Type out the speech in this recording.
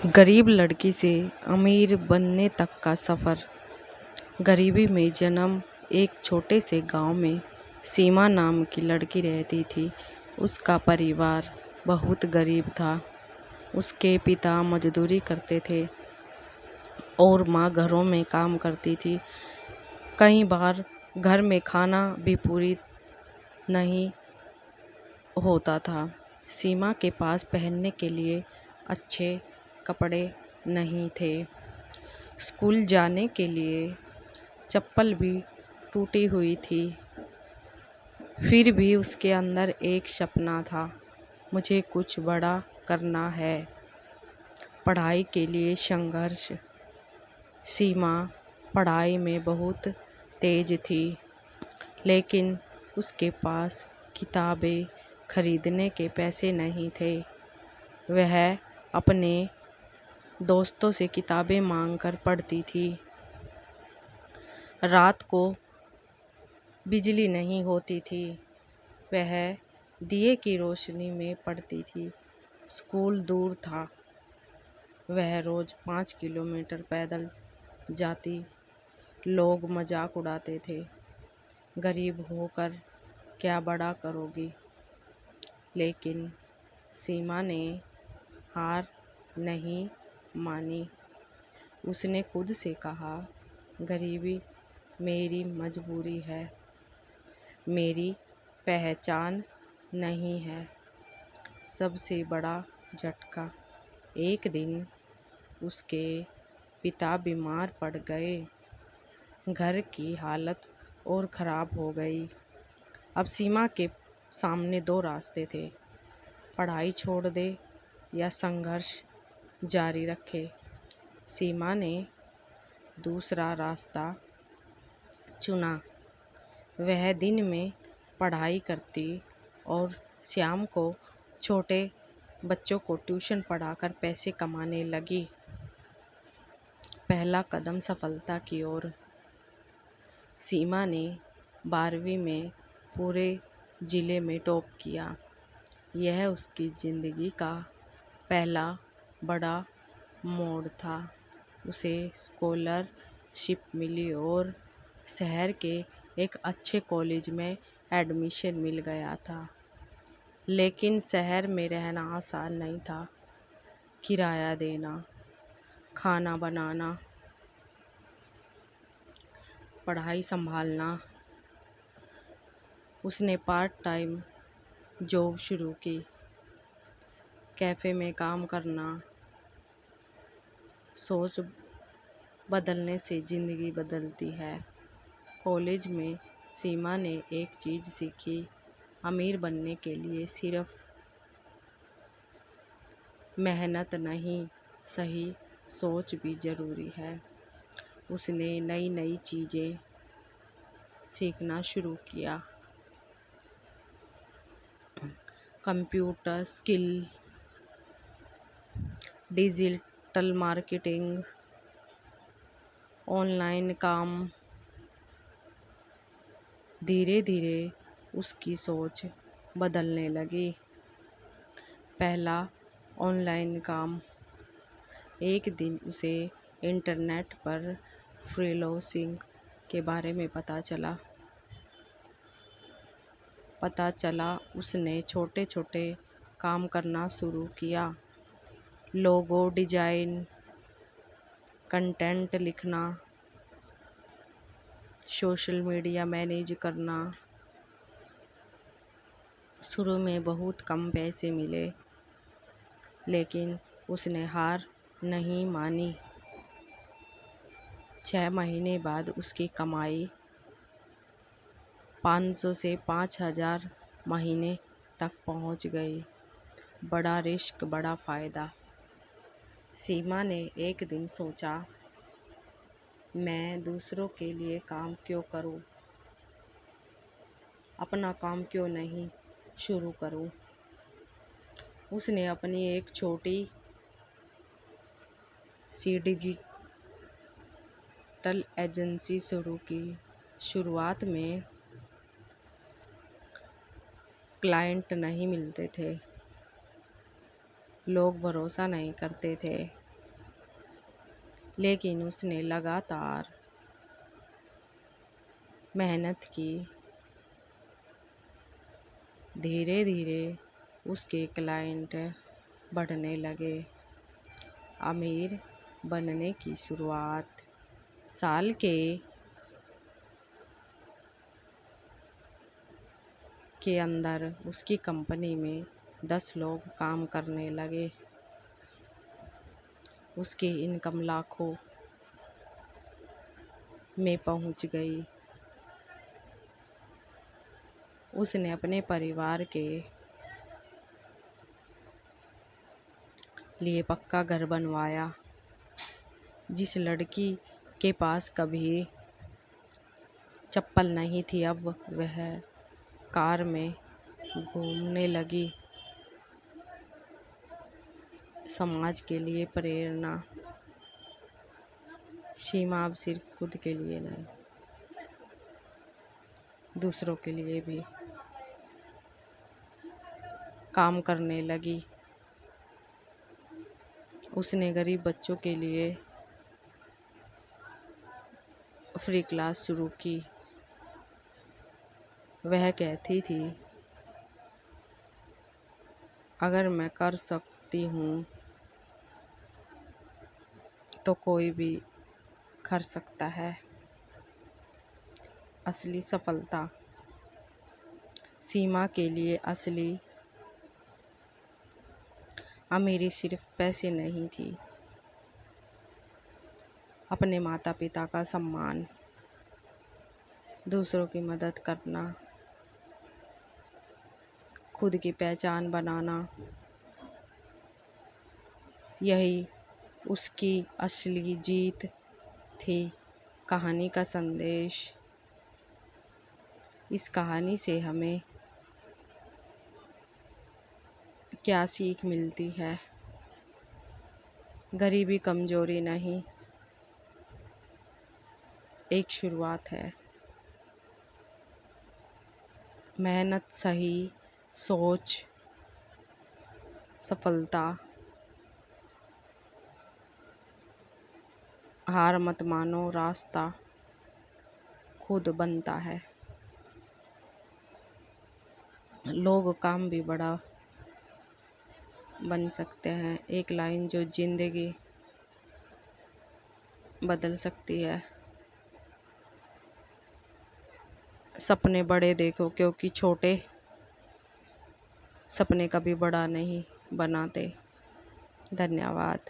गरीब लड़की से अमीर बनने तक का सफ़र। गरीबी में जन्म एक छोटे से गांव में सीमा नाम की लड़की रहती थी। उसका परिवार बहुत गरीब था। उसके पिता मजदूरी करते थे और माँ घरों में काम करती थी। कई बार घर में खाना भी पूरी नहीं होता था। सीमा के पास पहनने के लिए अच्छे कपड़े नहीं थे। स्कूल जाने के लिए चप्पल भी टूटी हुई थी। फिर भी उसके अंदर एक सपना था, मुझे कुछ बड़ा करना है। पढ़ाई के लिए संघर्ष। सीमा पढ़ाई में बहुत तेज थी, लेकिन उसके पास किताबें खरीदने के पैसे नहीं थे। वह अपने दोस्तों से किताबें मांगकर पढ़ती थी। रात को बिजली नहीं होती थी। वह दिए की रोशनी में पढ़ती थी। स्कूल दूर था। वह रोज 5 किलोमीटर पैदल जाती। लोग मजाक उड़ाते थे, गरीब होकर क्या बड़ा करोगी। लेकिन सीमा ने हार नहीं मानी। उसने खुद से कहा, गरीबी मेरी मजबूरी है, मेरी पहचान नहीं है। सबसे बड़ा झटका। एक दिन उसके पिता बीमार पड़ गए। घर की हालत और ख़राब हो गई। अब सीमा के सामने दो रास्ते थे, पढ़ाई छोड़ दे या संघर्ष जारी रखे। सीमा ने दूसरा रास्ता चुना। वह दिन में पढ़ाई करती और शाम को छोटे बच्चों को ट्यूशन पढ़ाकर पैसे कमाने लगी। पहला कदम सफलता की ओर। सीमा ने 12वीं में पूरे ज़िले में टॉप किया। यह उसकी ज़िंदगी का पहला बड़ा मोड़ था। उसे स्कॉलरशिप मिली और शहर के एक अच्छे कॉलेज में एडमिशन मिल गया था। लेकिन शहर में रहना आसान नहीं था। किराया देना, खाना बनाना, पढ़ाई संभालना। उसने पार्ट टाइम जॉब शुरू की, कैफ़े में काम करना। सोच बदलने से ज़िंदगी बदलती है। कॉलेज में सीमा ने एक चीज़ सीखी, अमीर बनने के लिए सिर्फ मेहनत नहीं, सही सोच भी ज़रूरी है। उसने नई नई चीज़ें सीखना शुरू किया, computer skill, digital marketing, online काम। धीरे धीरे उसकी सोच बदलने लगी। पहला ऑनलाइन काम। एक दिन उसे इंटरनेट पर फ्रीलांसिंग के बारे में पता चला। उसने छोटे छोटे काम करना शुरू किया, लोगो डिजाइन, कंटेंट लिखना, सोशल मीडिया मैनेज करना। शुरू में बहुत कम पैसे मिले, लेकिन उसने हार नहीं मानी। 6 महीने बाद उसकी कमाई 500 से 5000 महीने तक पहुंच गई। बड़ा रिस्क, बड़ा फ़ायदा। सीमा ने एक दिन सोचा, मैं दूसरों के लिए काम क्यों करूं, अपना काम क्यों नहीं शुरू करूं। उसने अपनी एक छोटी सी डिजिटल एजेंसी शुरू की। शुरुआत में क्लाइंट नहीं मिलते थे, लोग भरोसा नहीं करते थे। लेकिन उसने लगातार मेहनत की। धीरे धीरे उसके क्लाइंट बढ़ने लगे। अमीर बनने की शुरुआत साल के अंदर उसकी कंपनी में 10 लोग काम करने लगे। उसकी इनकम लाखों में पहुंच गई। उसने अपने परिवार के लिए पक्का घर बनवाया। जिस लड़की के पास कभी चप्पल नहीं थी, अब वह कार में घूमने लगी। समाज के लिए प्रेरणा। सीमा अब सिर्फ खुद के लिए नहीं, दूसरों के लिए भी काम करने लगी। उसने गरीब बच्चों के लिए फ्री क्लास शुरू की। वह कहती थी, अगर मैं कर सकती हूँ तो कोई भी कर सकता है। असली सफलता। सीमा के लिए असली अमीरी सिर्फ पैसे नहीं थी, अपने माता पिता का सम्मान, दूसरों की मदद करना, खुद की पहचान बनाना, यही उसकी असली जीत थी। कहानी का संदेश। इस कहानी से हमें क्या सीख मिलती है? गरीबी कमजोरी नहीं, एक शुरुआत है। मेहनत, सही सोच, सफलता। हार मत मानो, रास्ता खुद बनता है। लोग काम भी बड़ा बन सकते हैं। एक लाइन जो जिंदगी बदल सकती है। सपने बड़े देखो, क्योंकि छोटे सपने कभी बड़ा नहीं बनाते। धन्यवाद।